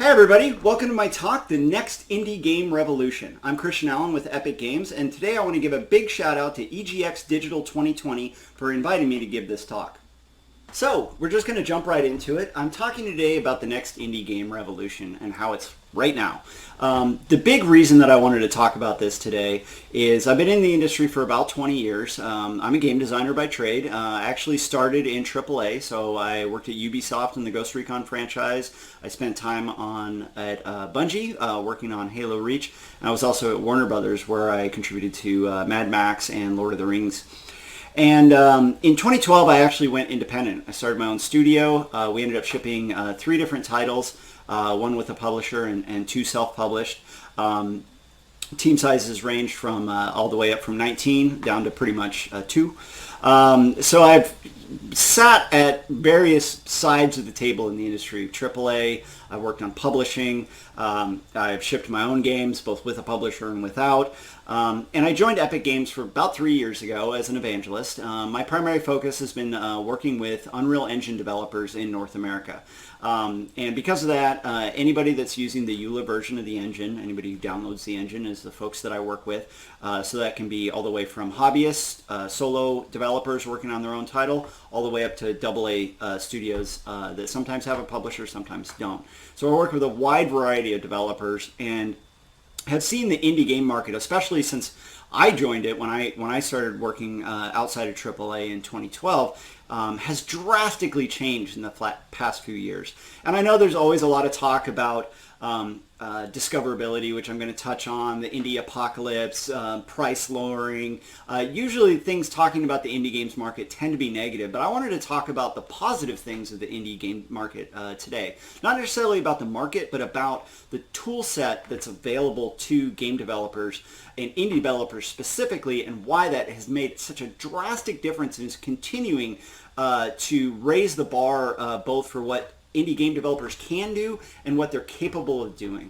Hi everybody, welcome to my talk, The Next Indie Game Revolution. I'm Christian Allen with Epic Games, and today I want to give a big shout out to EGX Digital 2020 for inviting me to give this talk. So, we're just going to jump right into it. I'm talking today about the next indie game revolution and how it's right now. The big reason that I wanted to talk about this today is I've been in the industry for about 20 years. I'm a game designer by trade. I actually started in AAA, so I worked at Ubisoft in the Ghost Recon franchise. I spent time at Bungie working on Halo Reach. And I was also at Warner Brothers where I contributed to Mad Max and Lord of the Rings. And in 2012, I actually went independent. I started my own studio. We ended up shipping 3 different titles, one with a publisher and 2 self-published. Team sizes ranged from all the way up from 19 down to pretty much 2. So I've sat at various sides of the table in the industry. AAA, I've worked on publishing. I've shipped my own games, both with a publisher and without. And I joined Epic Games for about 3 years ago as an evangelist. My primary focus has been working with Unreal Engine developers in North America. And because of that, anybody that's using the EULA version of the engine, anybody who downloads the engine is the folks that I work with. So that can be all the way from hobbyists, solo developers working on their own title, all the way up to AA studios that sometimes have a publisher, sometimes don't. So I work with a wide variety of developers and have seen the indie game market, especially since I joined it when I started working outside of AAA in 2012, has drastically changed in the past few years. And I know there's always a lot of talk about discoverability, which I'm going to touch on, the indie apocalypse, price lowering. Usually things talking about the indie games market tend to be negative, but I wanted to talk about the positive things of the indie game market today. Not necessarily about the market, but about the tool set that's available to game developers and indie developers specifically, and why that has made such a drastic difference and is continuing to raise the bar both for what indie game developers can do and what they're capable of doing.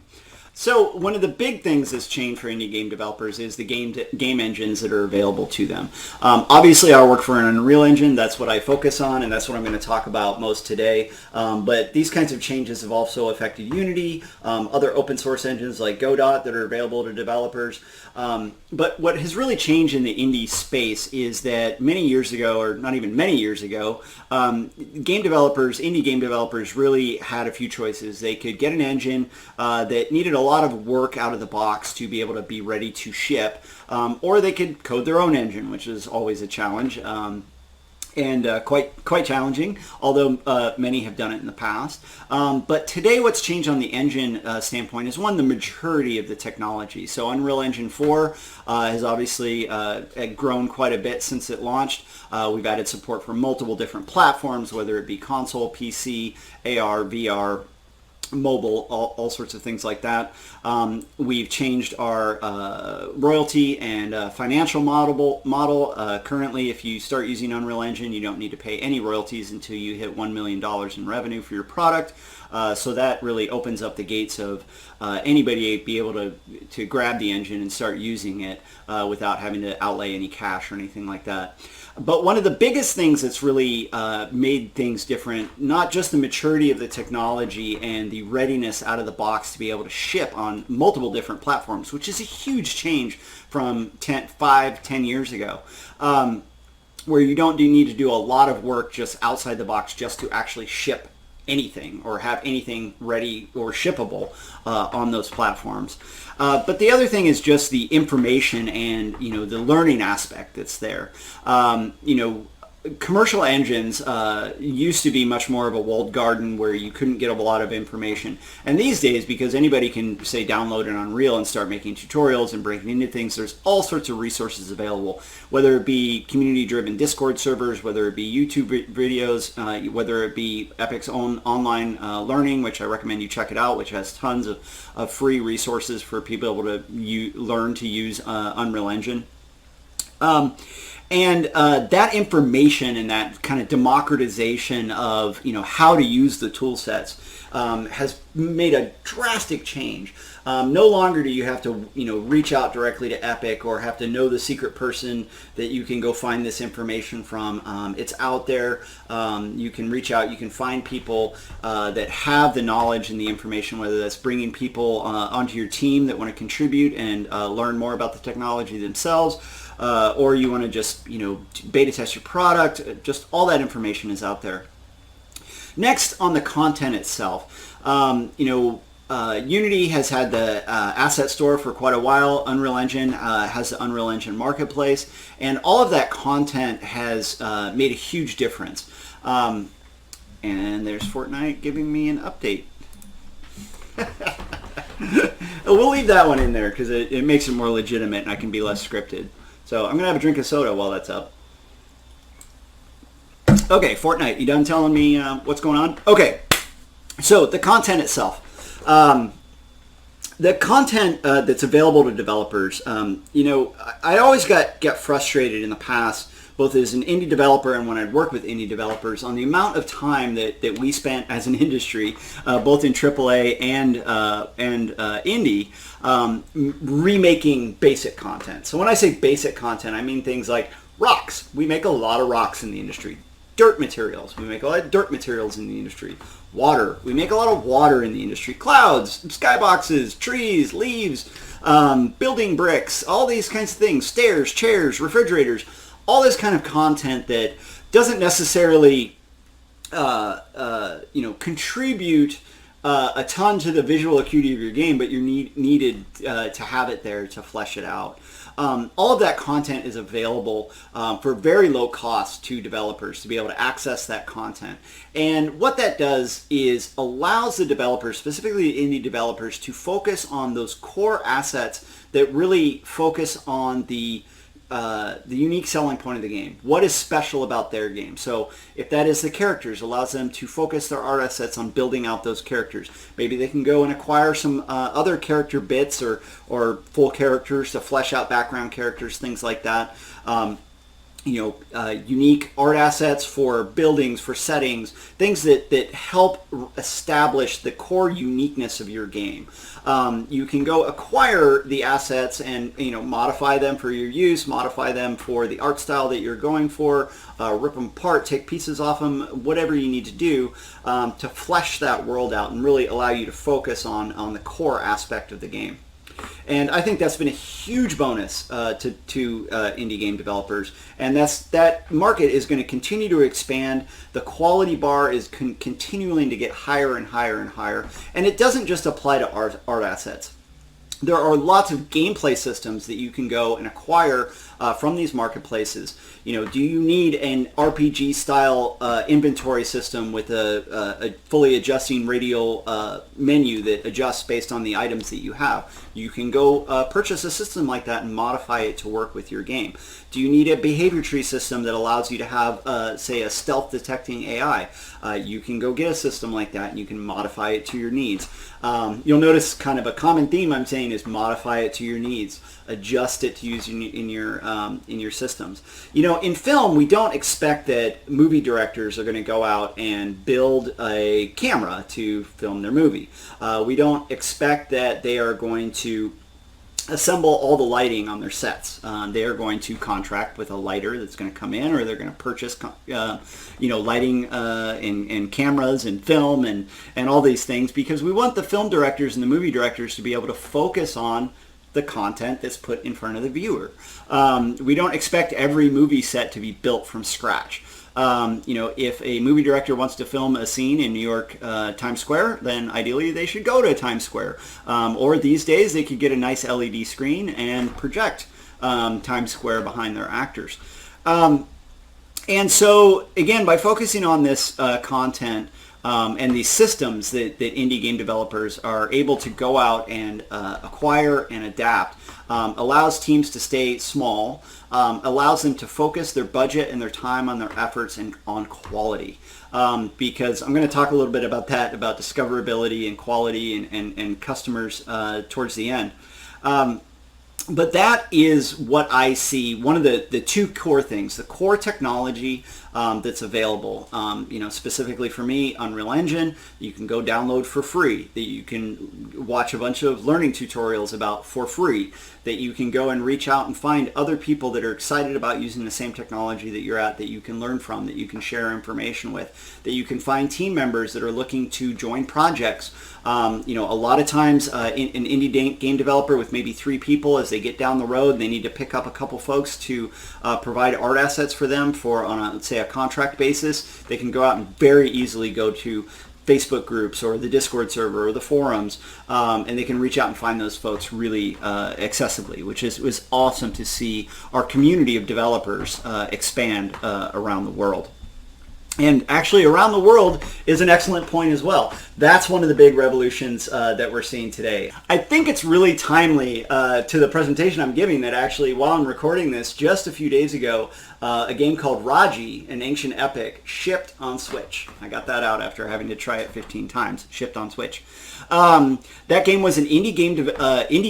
So one of the big things that's changed for indie game developers is the game engines that are available to them. Obviously, I work for an Unreal Engine. That's what I focus on, and that's what I'm going to talk about most today. But these kinds of changes have also affected Unity, other open source engines like Godot that are available to developers. But what has really changed in the indie space is that many years ago, or not even many years ago, indie game developers really had a few choices. They could get an engine that needed a lot of work out of the box to be able to be ready to ship, or they could code their own engine, which is always a challenge. And quite challenging, although many have done it in the past. But today what's changed on the engine standpoint is, one, the maturity of the technology. So Unreal Engine 4 has obviously grown quite a bit since it launched. We've added support for multiple different platforms, whether it be console, PC, AR, VR, mobile, all sorts of things like that. We've changed our royalty and financial model. Currently, if you start using Unreal Engine, you don't need to pay any royalties until you hit $1 million in revenue for your product. So that really opens up the gates of anybody be able to grab the engine and start using it without having to outlay any cash or anything like that. But one of the biggest things that's really made things different, not just the maturity of the technology and the readiness out of the box to be able to ship on multiple different platforms, which is a huge change from 10 years ago, where you don't need to do a lot of work just outside the box just to actually ship anything or have anything ready or shippable on those platforms. But the other thing is just the information and the learning aspect that's there. Commercial engines used to be much more of a walled garden where you couldn't get a lot of information. And these days, because anybody can, say, download an Unreal and start making tutorials and breaking into things, there's all sorts of resources available, whether it be community-driven Discord servers, whether it be YouTube videos, whether it be Epic's own online learning, which I recommend you check it out, which has tons of free resources for people able to learn to use Unreal Engine. And that information and that kind of democratization of how to use the tool sets has made a drastic change. No longer do you have to reach out directly to Epic or have to know the secret person that you can go find this information from. It's out there. You can reach out. You can find people that have the knowledge and the information, whether that's bringing people onto your team that want to contribute and learn more about the technology themselves. Or you want to just, beta test your product. Just all that information is out there. Next, on the content itself, Unity has had the asset store for quite a while. Unreal Engine has the Unreal Engine Marketplace, and all of that content has made a huge difference. And there's Fortnite giving me an update. We'll leave that one in there because it makes it more legitimate and I can be less scripted. So I'm going to have a drink of soda while that's up. Okay, Fortnite, you done telling me what's going on? Okay, so the content itself. The content that's available to developers, I always get frustrated in the past, both as an indie developer and when I'd work with indie developers, on the amount of time that we spent as an industry, both in AAA and indie, remaking basic content. So when I say basic content, I mean things like rocks. We make a lot of rocks in the industry. Dirt materials. We make a lot of dirt materials in the industry. Water. We make a lot of water in the industry. Clouds, skyboxes, trees, leaves, building bricks, all these kinds of things. Stairs, chairs, refrigerators, all this kind of content that doesn't necessarily contribute a ton to the visual acuity of your game, but you're needed to have it there to flesh it out. All of that content is available for very low cost to developers to be able to access that content. And what that does is allows the developers, specifically indie developers, to focus on those core assets that really focus on the unique selling point of the game. What is special about their game? So if that is the characters, allows them to focus their art assets on building out those characters. Maybe they can go and acquire some other character bits or full characters to flesh out background characters, things like that. Unique art assets for buildings, for settings, things that help establish the core uniqueness of your game. You can go acquire the assets and modify them for your use, modify them for the art style that you're going for, rip them apart, take pieces off them, whatever you need to do to flesh that world out and really allow you to focus on the core aspect of the game. And I think that's been a huge bonus to indie game developers, and that market is going to continue to expand. The quality bar is continuing to get higher and higher and higher, and it doesn't just apply to art assets. There are lots of gameplay systems that you can go and acquire from these marketplaces. Do you need an RPG style inventory system with a fully adjusting radial menu that adjusts based on the items that you have? You can go purchase a system like that and modify it to work with your game. Do you need a behavior tree system that allows you to have, say, a stealth detecting AI? You can go get a system like that and you can modify it to your needs. You'll notice kind of a common theme I'm saying is modify it to your needs. Adjust it to use in your systems. In film, we don't expect that movie directors are going to go out and build a camera to film their movie. We don't expect that they are going to assemble all the lighting on their sets. They are going to contract with a lighter that's going to come in, or they're going to purchase lighting and cameras and film and all these things, because we want the film directors and the movie directors to be able to focus on the content that's put in front of the viewer. We don't expect every movie set to be built from scratch. If a movie director wants to film a scene in New York Times Square, then ideally they should go to Times Square. Or these days they could get a nice LED screen and project Times Square behind their actors. And so, again, by focusing on this content and these systems that indie game developers are able to go out and acquire and adapt, allows teams to stay small, allows them to focus their budget and their time on their efforts and on quality. Because I'm going to talk a little bit about that, about discoverability and quality and customers towards the end. But that is what I see, one of the two core things, the core technology that's available. Specifically for me, Unreal Engine, you can go download for free, that you can watch a bunch of learning tutorials about for free, that you can go and reach out and find other people that are excited about using the same technology that you're at, that you can learn from, that you can share information with, that you can find team members that are looking to join projects. A lot of times an indie game developer with maybe 3 people, as they get down the road, they need to pick up a couple folks to provide art assets for them let's say, a contract basis. They can go out and very easily go to Facebook groups or the Discord server or the forums, and they can reach out and find those folks really accessibly, which was awesome to see our community of developers expand around the world. And actually, around the world is an excellent point as well. That's one of the big revolutions that we're seeing today. I think it's really timely to the presentation I'm giving that actually, while I'm recording this, just a few days ago, a game called Raji, an ancient epic, shipped on Switch. I got that out after having to try it 15 times, shipped on Switch. That game was an indie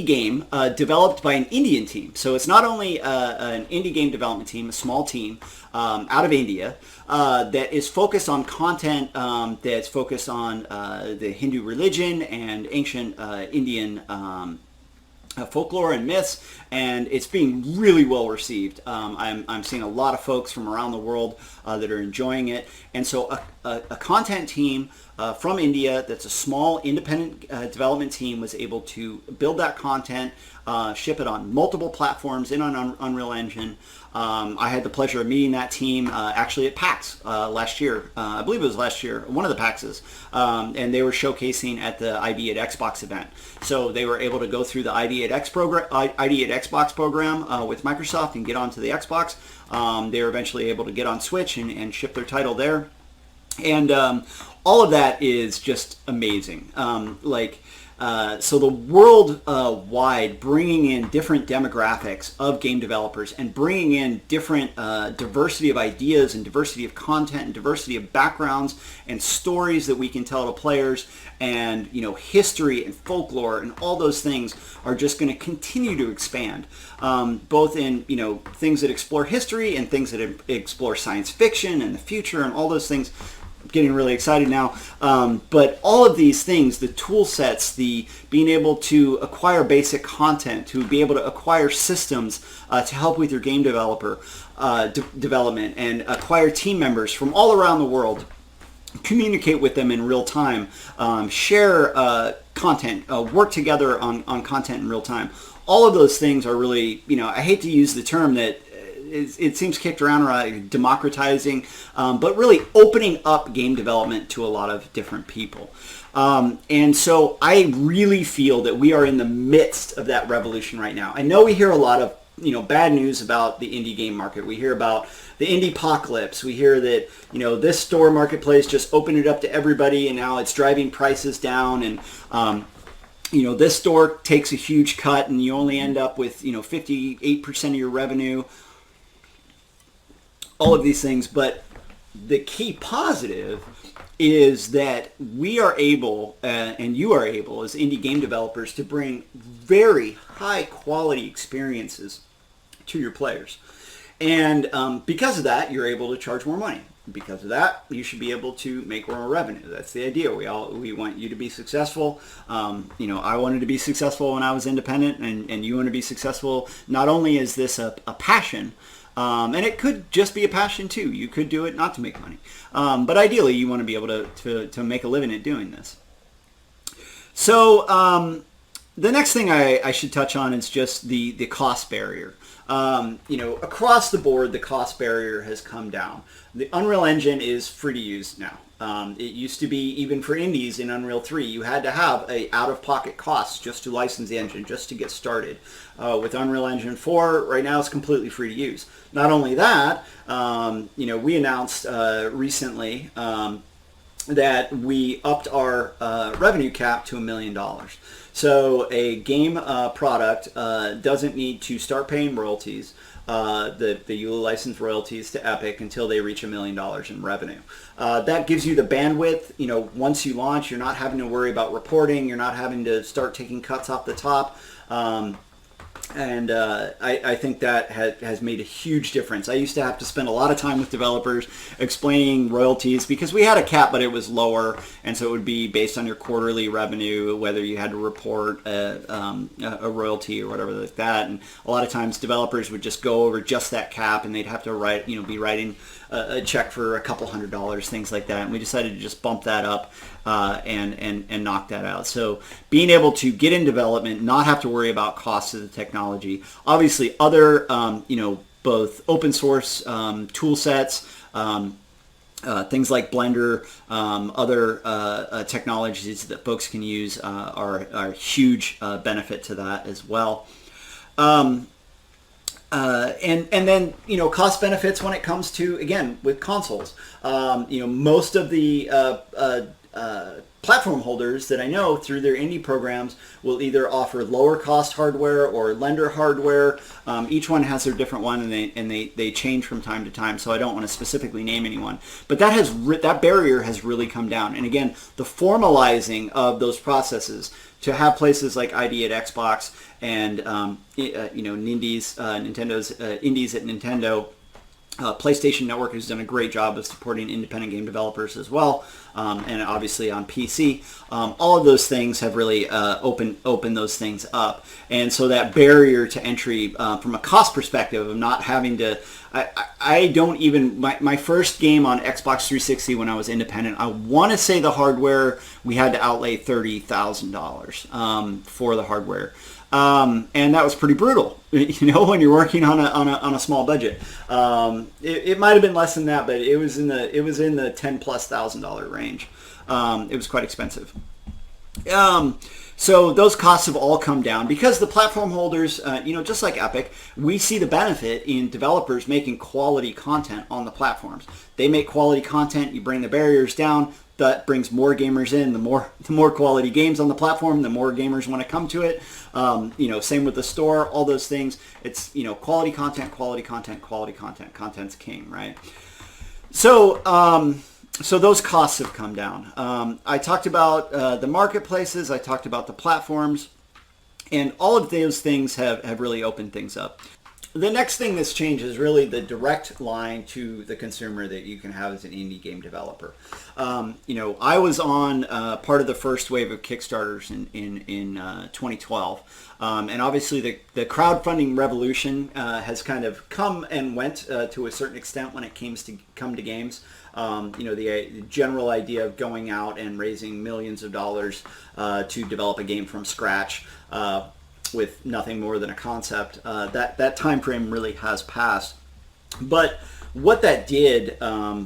game developed by an Indian team. So it's not only an indie game development team, a small team out of India, that is focused on content that's focused on the Hindu religion and ancient Indian folklore and myths, and it's being really well received. I'm seeing a lot of folks from around the world that are enjoying it, and so a content team from India that's a small independent development team was able to build that content, ship it on multiple platforms in on Unreal Engine. I had the pleasure of meeting that team actually at PAX last year. I believe it was last year, one of the PAXs, and they were showcasing at the ID at Xbox event. So they were able to go through the ID at Xbox program with Microsoft and get onto the Xbox. They were eventually able to get on Switch and ship their title there. And all of that is just amazing. So the world-wide, bringing in different demographics of game developers and bringing in different diversity of ideas and diversity of content and diversity of backgrounds and stories that we can tell to players, and history and folklore and all those things are just going to continue to expand, both in things that explore history and things that explore science fiction and the future and all those things. Getting really excited now, but all of these things, the tool sets, the being able to acquire basic content, to be able to acquire systems to help with your game developer development, and acquire team members from all around the world, communicate with them in real time, share content, work together on content in real time. All of those things are really, I hate to use the term that it seems kicked around, democratizing, but really opening up game development to a lot of different people. And so I really feel that we are in the midst of that revolution right now. I know we hear a lot of bad news about the indie game market. We hear about the indie apocalypse. We hear that this store marketplace just opened it up to everybody, and now it's driving prices down, and this store takes a huge cut, and you only end up with 58% of your revenue. All of these things, but the key positive is that we are able, and you are able as indie game developers, to bring very high quality experiences to your players. And because of that, you're able to charge more money. Because of that, you should be able to make more revenue. That's the idea. We want you to be successful. I wanted to be successful when I was independent, and you want to be successful. Not only is this a passion, and it could just be a passion too. You could do it not to make money. But ideally, you want to be able to make a living at doing this. So the next thing I should touch on is just the cost barrier. Across the board, the cost barrier has come down. The Unreal Engine is free to use now. It used to be, even for indies in Unreal 3, you had to have a out-of-pocket cost just to license the engine, just to get started. With Unreal Engine 4, right now it's completely free to use. Not only that, we announced recently that we upped our revenue cap to $1 million. So a game product doesn't need to start paying royalties, the EULA license royalties to Epic, until they reach $1 million in revenue. That gives you the bandwidth. Once you launch, you're not having to worry about reporting. You're not having to start taking cuts off the top. And I think that has made a huge difference. I used to have to spend a lot of time with developers explaining royalties because we had a cap, but it was lower, and so it would be based on your quarterly revenue, whether you had to report a royalty or whatever like that. And a lot of times developers would just go over just that cap, and they'd have to be writing a check for a couple $100, things like that. And we decided to just bump that up and knock that out. So being able to get in development, not have to worry about costs of the technology. Obviously, other both open source tool sets. Things like Blender, other technologies that folks can use are a huge benefit to that as well. And then cost benefits when it comes to, again, with consoles. Most of the platform holders that I know through their indie programs will either offer lower cost hardware or lender hardware. Each one has their different one, and they change from time to time. So I don't want to specifically name anyone, but that barrier has really come down. And again, the formalizing of those processes to have places like ID at Xbox and Nintendo's indies at Nintendo. PlayStation Network has done a great job of supporting independent game developers as well, and obviously on PC. All of those things have really opened those things up, and so that barrier to entry from a cost perspective of not having to. I don't even my first game on Xbox 360 when I was independent. I want to say the hardware we had to outlay $30,000 for the hardware. And that was pretty brutal, when you're working on a small budget. It might have been less than that, but it was in the $10,000+ range. It was quite expensive. So those costs have all come down because the platform holders, just like Epic, we see the benefit in developers making quality content on the platforms. They make quality content, you bring the barriers down. That brings more gamers in. The more quality games on the platform, the more gamers want to come to it. Same with the store. All those things. It's quality content. Content's king, right? So those costs have come down. I talked about the marketplaces. I talked about the platforms, and all of those things have really opened things up. The next thing that's changed is really the direct line to the consumer that you can have as an indie game developer. I was on part of the first wave of Kickstarters in 2012. And obviously the crowdfunding revolution has kind of come and went to a certain extent when it come to games. The general idea of going out and raising millions of dollars to develop a game from scratch with nothing more than a concept, that time frame really has passed. But what that did,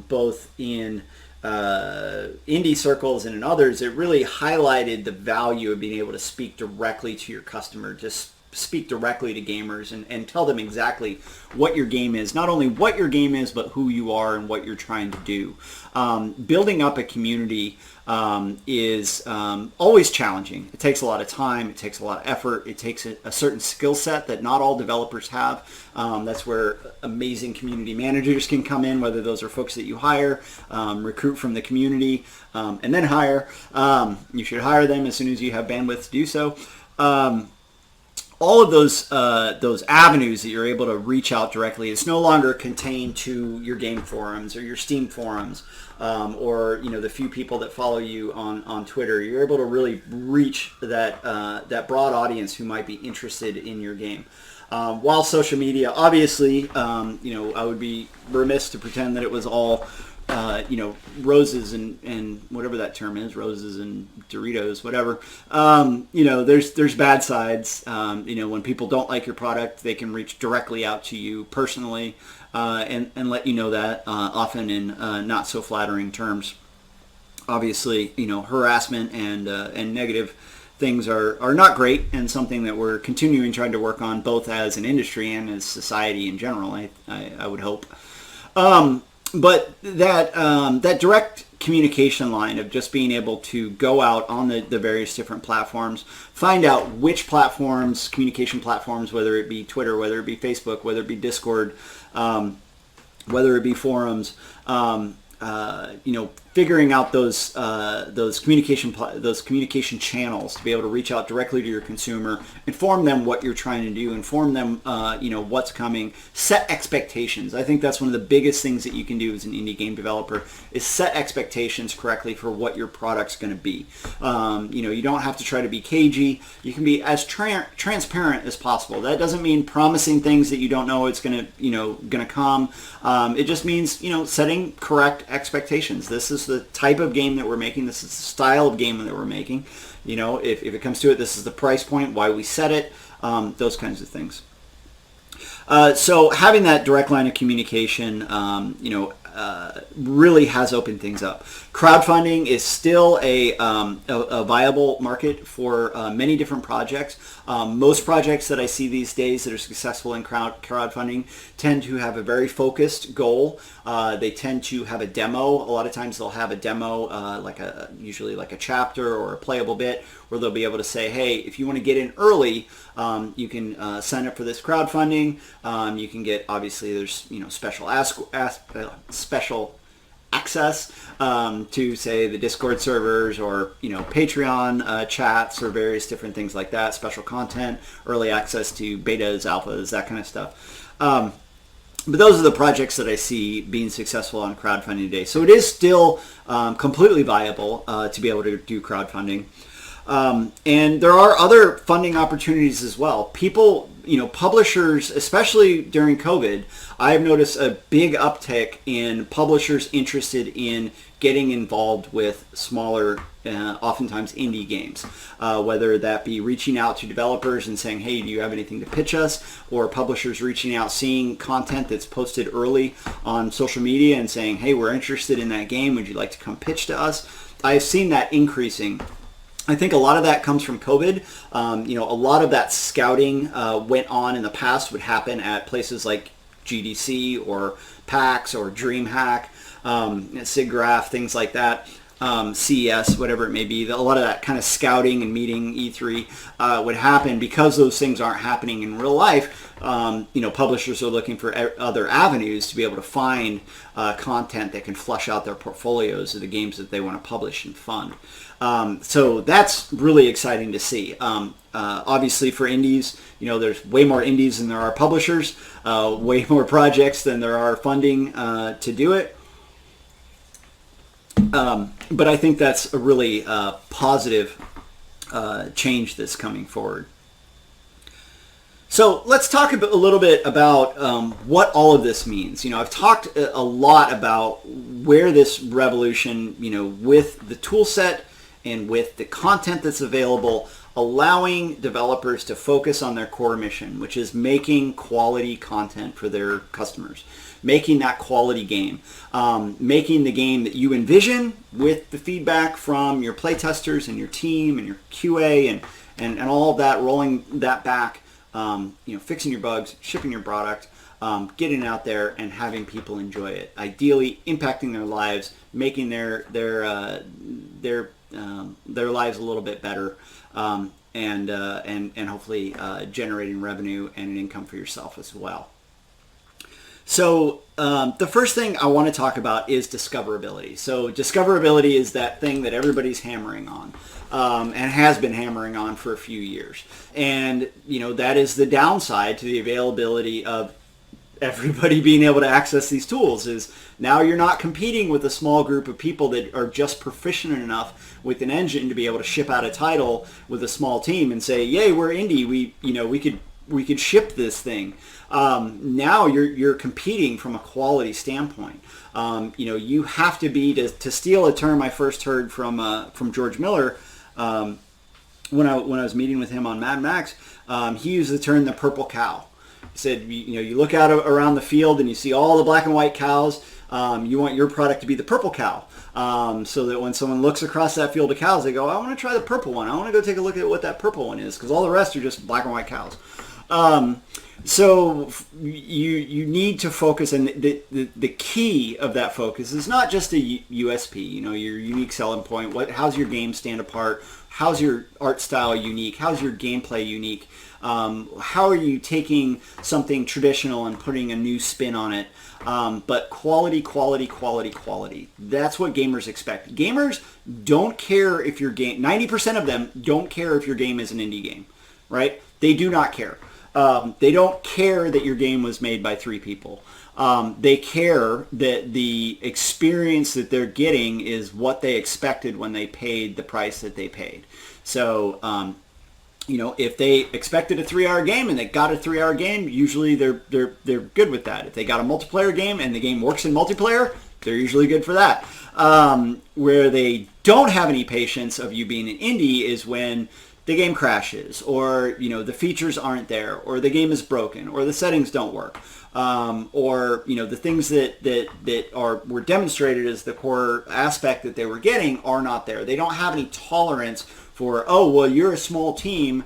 both in indie circles and in others, it really highlighted the value of being able to speak directly to your customer, just speak directly to gamers and tell them exactly what your game is. Not only what your game is, but who you are and what you're trying to do. Building up a community is always challenging. It takes a lot of time. It takes a lot of effort. It takes a certain skill set that not all developers have. That's where amazing community managers can come in, whether those are folks that you hire, recruit from the community, and then hire. You should hire them as soon as you have bandwidth to do so. All of those avenues that you're able to reach out directly, it's no longer contained to your game forums or your Steam forums, or the few people that follow you on Twitter. You're able to really reach that broad audience who might be interested in your game. While social media, obviously, I would be remiss to pretend that it was all roses and whatever that term is, roses and Doritos, whatever. There's bad sides. When people don't like your product, they can reach directly out to you personally and let you know that, often in not so flattering terms. Obviously, harassment and negative things are not great, and something that we're continuing trying to work on, both as an industry and as society in general, I would hope. But that direct communication line of just being able to go out on the various different platforms, find out which platforms, communication platforms, whether it be Twitter, whether it be Facebook, whether it be Discord, whether it be forums, figuring out those communication channels to be able to reach out directly to your consumer, inform them what you're trying to do, inform them what's coming, set expectations. I think that's one of the biggest things that you can do as an indie game developer is set expectations correctly for what your product's going to be. You don't have to try to be cagey. You can be as transparent as possible. That doesn't mean promising things that you don't know it's going to come. It just means setting correct expectations. This is the type of game that we're making. This is the style of game that we're making. If it comes to it, this is the price point, why we set it, those kinds of things. So having that direct line of communication, really has opened things up. Crowdfunding is still a viable market for many different projects. Most projects that I see these days that are successful in crowdfunding tend to have a very focused goal. They tend to have a demo. A lot of times they'll have a demo, usually like a chapter or a playable bit, where they'll be able to say, hey, if you want to get in early, you can sign up for this crowdfunding. You can get, obviously, there's special access to, say, the Discord servers or Patreon chats or various different things like that, special content, early access to betas, alphas, that kind of stuff. But those are the projects that I see being successful on crowdfunding today. So it is still completely viable to be able to do crowdfunding. And there are other funding opportunities as well. People, publishers, especially during COVID, I've noticed a big uptick in publishers interested in getting involved with smaller, oftentimes indie games, whether that be reaching out to developers and saying, hey, do you have anything to pitch us? Or publishers reaching out, seeing content that's posted early on social media and saying, hey, we're interested in that game. Would you like to come pitch to us? I've seen that increasing. I think a lot of that comes from COVID. A lot of that scouting went on in the past would happen at places like GDC or PAX or DreamHack, SIGGRAPH, things like that, CES, whatever it may be. A lot of that kind of scouting and meeting E3 would happen because those things aren't happening in real life. Publishers are looking for other avenues to be able to find content that can flush out their portfolios of the games that they want to publish and fund. So that's really exciting to see. Obviously for indies, there's way more indies than there are publishers, way more projects than there are funding to do it. But I think that's a really positive change that's coming forward. So let's talk a little bit about what all of this means. I've talked a lot about where this revolution, with the tool set and with the content that's available, allowing developers to focus on their core mission, which is making quality content for their customers, making that quality game, making the game that you envision with the feedback from your playtesters and your team and your QA and all of that, rolling that back, fixing your bugs, shipping your product, getting it out there and having people enjoy it. Ideally, impacting their lives, making their lives a little bit better, and hopefully generating revenue and an income for yourself as well. So the first thing I want to talk about is discoverability. So discoverability is that thing that everybody's hammering on, and has been hammering on for a few years. And that is the downside to the availability of everybody being able to access these tools. Is now you're not competing with a small group of people that are just proficient enough with an engine to be able to ship out a title with a small team and say, yay, we're indie, we could ship this thing. Now you're competing from a quality standpoint. You have to be, to steal a term I first heard from George Miller when I was meeting with him on Mad Max. He used the term the purple cow. He said, you look out around the field and you see all the black and white cows. You want your product to be the purple cow, so that when someone looks across that field of cows, they go, I want to try the purple one. I want to go take a look at what that purple one is, because all the rest are just black and white cows. So you need to focus, and the key of that focus is not just a USP, your unique selling point. How's your game stand apart? How's your art style unique? How's your gameplay unique? How are you taking something traditional and putting a new spin on it? But quality, quality, quality, quality. That's what gamers expect. Gamers don't care if your game, 90% of them don't care if your game is an indie game, right? They do not care. They don't care that your game was made by 3 people. They care that the experience that they're getting is what they expected when they paid the price that they paid. So, if they expected a 3-hour game and they got a 3-hour game, usually they're good with that. If they got a multiplayer game and the game works in multiplayer, they're usually good for that. Where they don't have any patience of you being an indie is when the game crashes, or the features aren't there, or the game is broken, or the settings don't work, or the things that were demonstrated as the core aspect that they were getting are not there. They don't have any tolerance for, oh, well, you're a small team,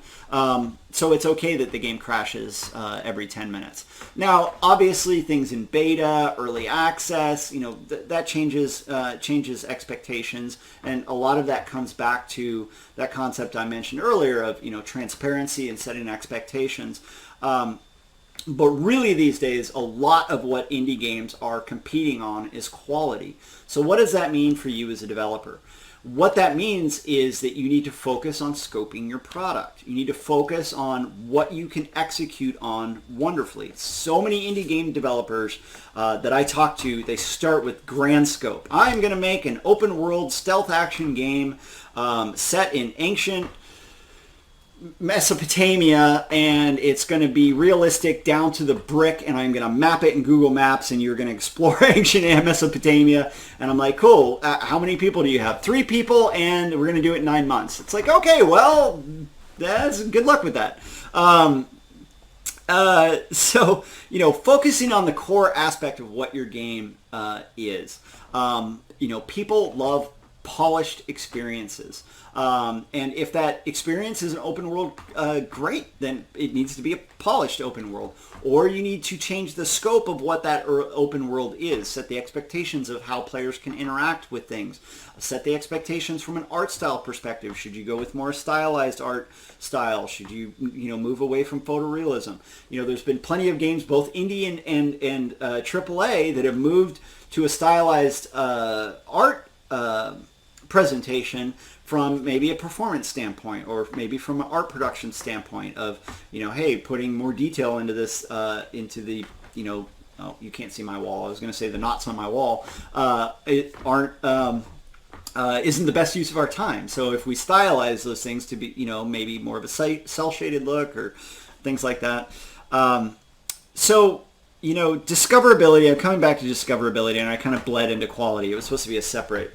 so it's okay that the game crashes every 10 minutes. Now, obviously, things in beta, early access, that changes expectations, and a lot of that comes back to that concept I mentioned earlier of transparency and setting expectations. But really these days, a lot of what indie games are competing on is quality. So what does that mean for you as a developer? What that means is that you need to focus on scoping your product. You need to focus on what you can execute on wonderfully. So many indie game developers that I talk to, they start with grand scope. I'm going to make an open world stealth action game set in ancient Mesopotamia, and it's going to be realistic down to the brick, and I'm going to map it in Google Maps, and you're going to explore ancient Mesopotamia. And I'm like, cool, how many people do you have? 3 people, and we're going to do it in 9 months. It's like, okay, well, that's good luck with that. So, focusing on the core aspect of what your game is. People love polished experiences. And if that experience is an open world, great, then it needs to be a polished open world. Or you need to change the scope of what that open world is. Set the expectations of how players can interact with things. Set the expectations from an art style perspective. Should you go with more stylized art style? Should you, move away from photorealism? There's been plenty of games, both indie and AAA, that have moved to a stylized art presentation from maybe a performance standpoint, or maybe from an art production standpoint of, hey, putting more detail into this, into the, oh, you can't see my wall. I was going to say the knots on my wall isn't the best use of our time. So if we stylize those things to be, maybe more of a cel-shaded look or things like that. Discoverability, I'm coming back to discoverability, and I kind of bled into quality. It was supposed to be a separate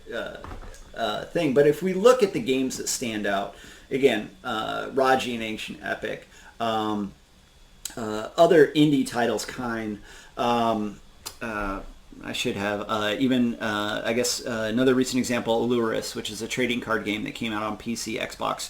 thing. But if we look at the games that stand out, again, Raji and Ancient Epic, other indie titles I should have, another recent example, Allurus, which is a trading card game that came out on PC, Xbox,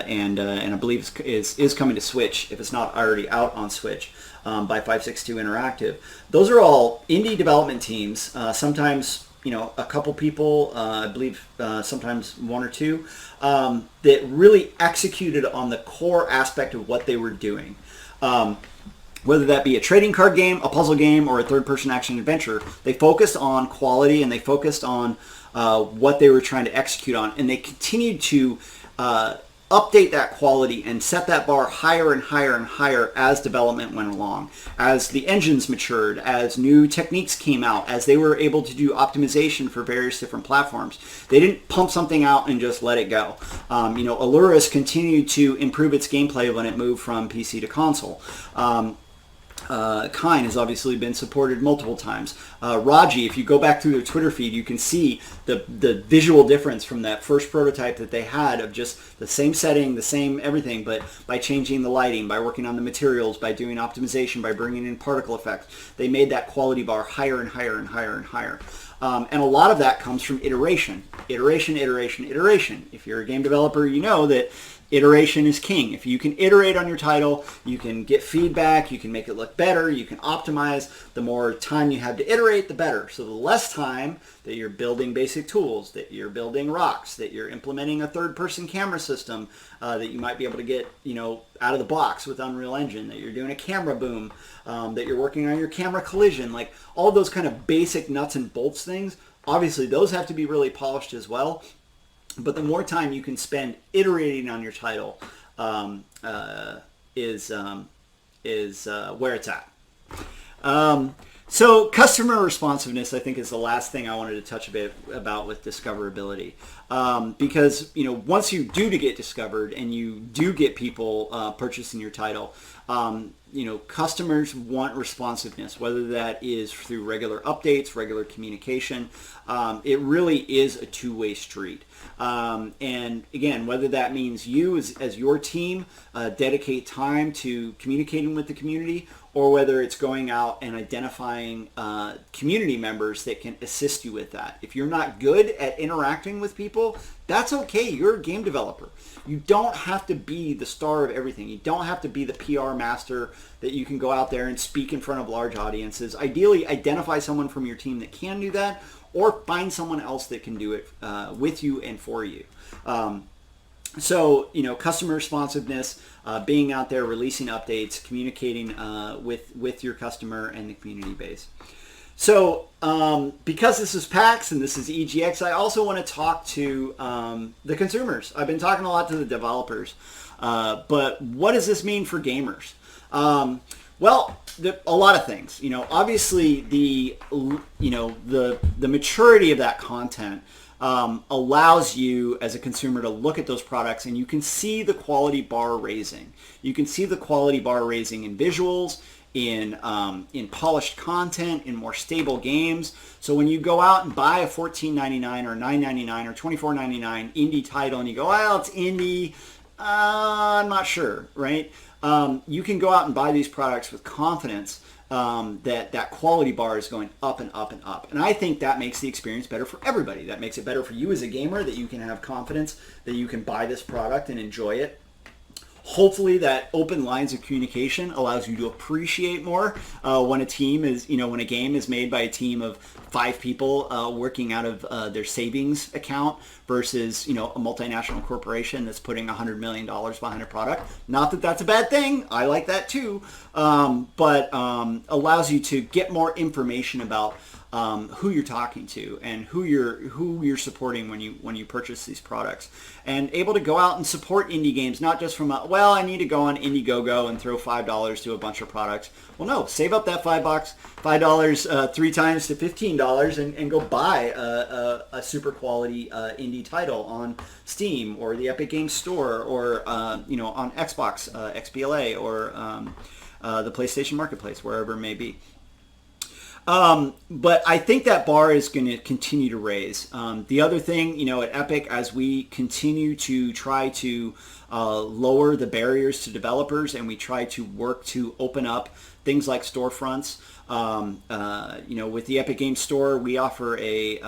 and I believe is coming to Switch, if it's not already out on Switch, by 562 Interactive. Those are all indie development teams, sometimes a couple people, I believe sometimes 1 or 2, that really executed on the core aspect of what they were doing. Whether that be a trading card game, a puzzle game, or a third-person action adventure, they focused on quality, and they focused on what they were trying to execute on, and they continued to update that quality and set that bar higher and higher and higher as development went along, as the engines matured, as new techniques came out, as they were able to do optimization for various different platforms. They didn't pump something out and just let it go. Allurus continued to improve its gameplay when it moved from PC to console. Kine has obviously been supported multiple times. Raji, if you go back through their Twitter feed, you can see the visual difference from that first prototype that they had of just the same setting, the same everything, but by changing the lighting, by working on the materials, by doing optimization, by bringing in particle effects, they made that quality bar higher and higher and higher and higher. And a lot of that comes from iteration. Iteration, iteration, iteration. If you're a game developer, you know that iteration is king. If you can iterate on your title, you can get feedback, you can make it look better, you can optimize. The more time you have to iterate, the better. So the less time that you're building basic tools, that you're building rocks, that you're implementing a third-person camera system that you might be able to get, out of the box with Unreal Engine, that you're doing a camera boom, that you're working on your camera collision, like all those kind of basic nuts and bolts things. Obviously, those have to be really polished as well. But the more time you can spend iterating on your title is where it's at. So customer responsiveness, I think, is the last thing I wanted to touch a bit about with discoverability. Because, once you do get discovered and you do get people purchasing your title, customers want responsiveness, whether that is through regular updates, regular communication. It really is a two-way street. And again, whether that means you as your team dedicate time to communicating with the community, or whether it's going out and identifying community members that can assist you with that. If you're not good at interacting with people, that's okay. You're a game developer. You don't have to be the star of everything. You don't have to be the PR master that you can go out there and speak in front of large audiences. Ideally, identify someone from your team that can do that, or find someone else that can do it with you and for you. So, customer responsiveness, being out there, releasing updates, communicating with your customer and the community base. So, because this is PAX and this is EGX, I also want to talk to the consumers. I've been talking a lot to the developers, but what does this mean for gamers? Well, a lot of things. Obviously the maturity of that content allows you as a consumer to look at those products, and you can see the quality bar raising. You can see the quality bar raising in visuals, in polished content, in more stable games. So when you go out and buy a $14.99 or $9.99 or $24.99 indie title, and you go, well, it's indie, I'm not sure, right? You can go out and buy these products with confidence that quality bar is going up and up and up. And I think that makes the experience better for everybody. That makes it better for you as a gamer, that you can have confidence that you can buy this product and enjoy it. Hopefully that open lines of communication allows you to appreciate more when a team is, when a game is made by a team of 5 people working out of their savings account versus, a multinational corporation that's putting $100 million behind a product. Not that that's a bad thing. I like that too. But allows you to get more information about who you're talking to and who you're supporting when you purchase these products, and able to go out and support indie games, not just from I need to go on Indiegogo and throw $5 to a bunch of products. Well, no, save up that $5 3 times to $15 and go buy a super quality indie title on Steam or the Epic Games Store, or on Xbox XBLA, or the PlayStation Marketplace, wherever it may be. But I think that bar is going to continue to raise. The other thing, at Epic, as we continue to try to lower the barriers to developers, and we try to work to open up things like storefronts, with the Epic Games Store, we offer a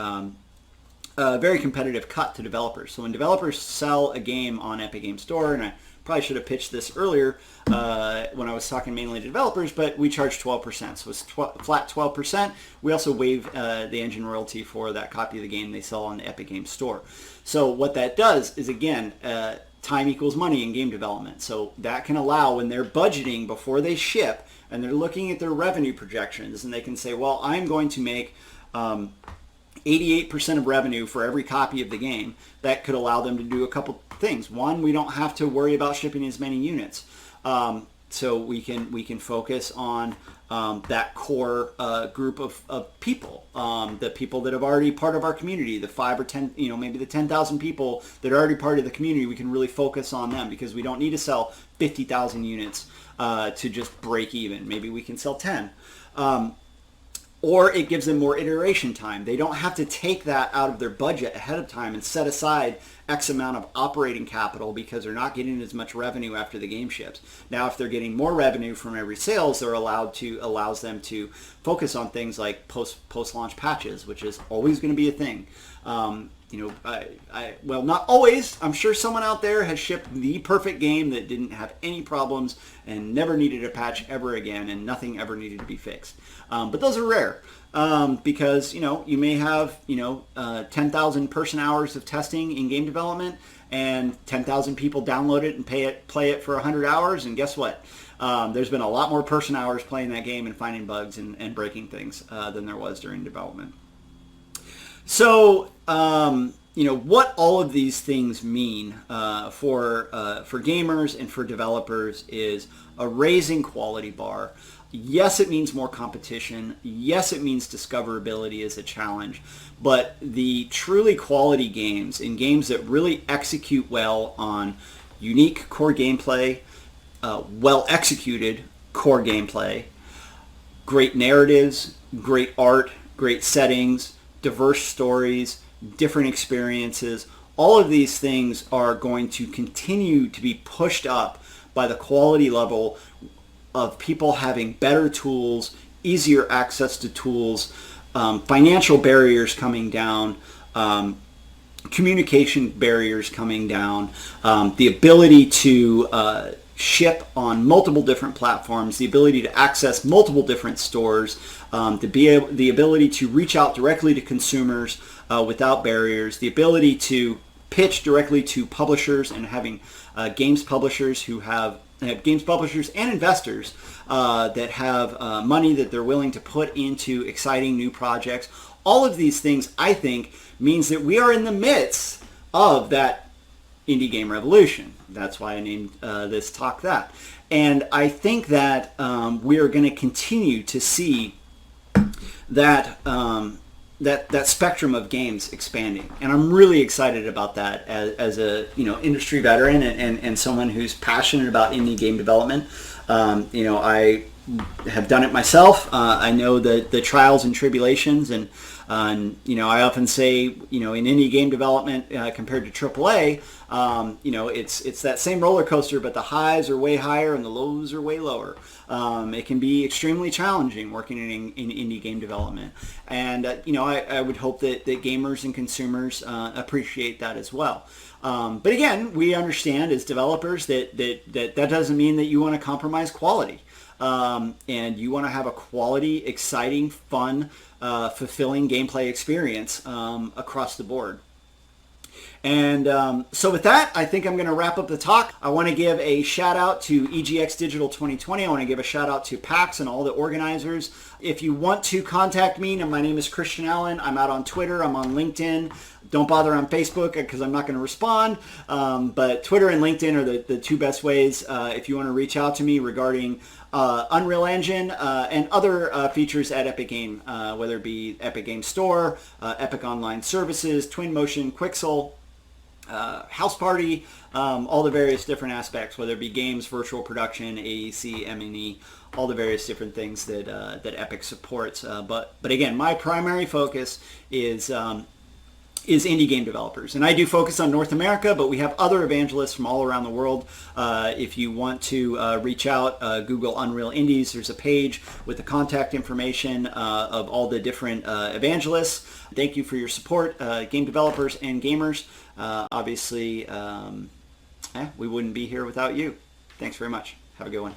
very competitive cut to developers. So when developers sell a game on Epic Games Store, and I probably should have pitched this earlier when I was talking mainly to developers, but we charge 12%. So it's flat 12%. We also waive the engine royalty for that copy of the game they sell on the Epic Games Store. So what that does is, again, time equals money in game development. So that can allow, when they're budgeting before they ship and they're looking at their revenue projections, and they can say, well, I'm going to make 88% of revenue for every copy of the game. That could allow them to do a couple things. One, we don't have to worry about shipping as many units. So we can focus on that core group of people, the people that have already part of our community, the 5 or 10, maybe the 10,000 people that are already part of the community. We can really focus on them, because we don't need to sell 50,000 units to just break even. Maybe we can sell 10. Or it gives them more iteration time. They don't have to take that out of their budget ahead of time and set aside X amount of operating capital because they're not getting as much revenue after the game ships. Now, if they're getting more revenue from every sales, allows them to focus on things like post-launch patches, which is always going to be a thing. Well, not always. I'm sure someone out there has shipped the perfect game that didn't have any problems and never needed a patch ever again, and nothing ever needed to be fixed. But those are rare because you may have 10,000 person hours of testing in game development, and 10,000 people download it and play it for 100 hours, and guess what? There's been a lot more person hours playing that game and finding bugs and breaking things than there was during development. So, what all of these things mean for gamers and for developers is a raising quality bar. Yes, it means more competition. Yes, it means discoverability is a challenge. But the truly quality games and games that really execute well on unique core gameplay, well-executed core gameplay, great narratives, great art, great settings, diverse stories, different experiences, all of these things are going to continue to be pushed up by the quality level of people having better tools, easier access to tools, financial barriers coming down, communication barriers coming down, the ability to ship on multiple different platforms, the ability to access multiple different stores, the ability to reach out directly to consumers without barriers, the ability to pitch directly to publishers and having games publishers who have games publishers and investors that have money that they're willing to put into exciting new projects. All of these things, I think, means that we are in the midst of that indie game revolution. That's why I named this talk that. And I think that we are going to continue to see that that spectrum of games expanding, and I'm really excited about that as a industry veteran and someone who's passionate about indie game development. I have done it myself. I know the trials and tribulations, and I often say in indie game development compared to AAA, it's that same roller coaster, but the highs are way higher and the lows are way lower. It can be extremely challenging working in indie game development, and I would hope that gamers and consumers appreciate that as well. But again, we understand as developers that doesn't mean that you want to compromise quality, and you want to have a quality, exciting, fun, fulfilling gameplay experience across the board. And so with that, I think I'm going to wrap up the talk. I want to give a shout out to EGX Digital 2020. I want to give a shout out to PAX and all the organizers. If you want to contact me, my name is Christian Allen. I'm out on Twitter. I'm on LinkedIn. Don't bother on Facebook because I'm not going to respond. But Twitter and LinkedIn are the two best ways if you want to reach out to me regarding Unreal Engine and other features at Epic Game, whether it be Epic Game Store, Epic Online Services, Twinmotion, Quixel, House Party, all the various different aspects, whether it be games, virtual production, AEC, M&E, all the various different things that Epic supports. But again, my primary focus is indie game developers. And I do focus on North America, but we have other evangelists from all around the world. If you want to reach out, Google Unreal Indies. There's a page with the contact information of all the different evangelists. Thank you for your support, game developers and gamers. Obviously, we wouldn't be here without you. Thanks very much. Have a good one.